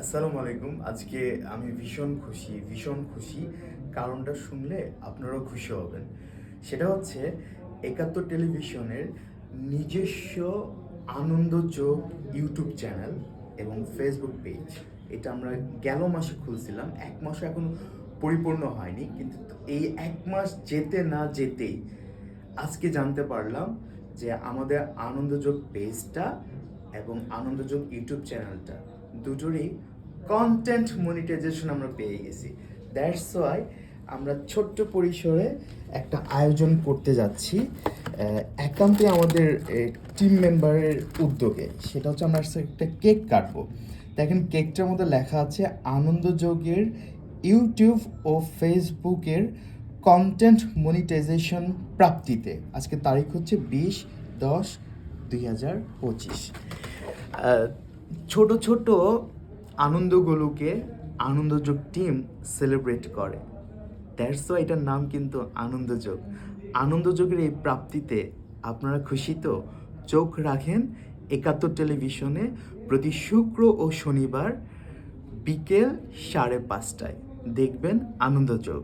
আসসালামু আলাইকুম। আজকে আমি ভীষণ খুশি। কারণটা শুনলে আপনারাও খুশি হবেন। সেটা হচ্ছে একাত্তর টেলিভিশনের নিজস্ব আনন্দযোগ ইউটিউব চ্যানেল এবং ফেসবুক পেজ। এটা আমরা গেল মাসে খুলছিলাম। ১ মাসও এখনো পরিপূর্ণ হয়নি। কিন্তু এই ১ মাস যেতে না যেতেই আজকে জানতে পারলাম যে আমাদের আনন্দযোগ পেজটা এবং আনন্দযোগ ইউটিউব চ্যানেলটা দুটোরই কন্টেন্ট মনিটাইজেশন আমরা পেয়ে গেছি। দ্যাটস ওয়াই আমরা ছোট্ট পরিসরে একটা আয়োজন করতে যাচ্ছি একান্তই আমাদের টিম মেম্বারের উদ্যোগে। সেটা হচ্ছে আমরা একটা কেক কাটবো। দেখেন কেকটার মধ্যে লেখা আছে আনন্দযোগের ইউটিউব ও ফেসবুকের কন্টেন্ট মনিটাইজেশন প্রাপ্তিতে। আজকে তারিখ হচ্ছে 20/10/2025। ছোট ছোট আনন্দগুলোকে আনন্দযোগ টিম সেলিব্রেট করে। দ্যাটস ওয়াই এটার নাম কিন্তু আনন্দযোগ। আনন্দযোগের এই প্রাপ্তিতে আপনারা খুশি তো? চোখ রাখেন একাত্তর টেলিভিশনে প্রতি শুক্র ও শনিবার বিকেল 5:30টায়। দেখবেন আনন্দযোগ।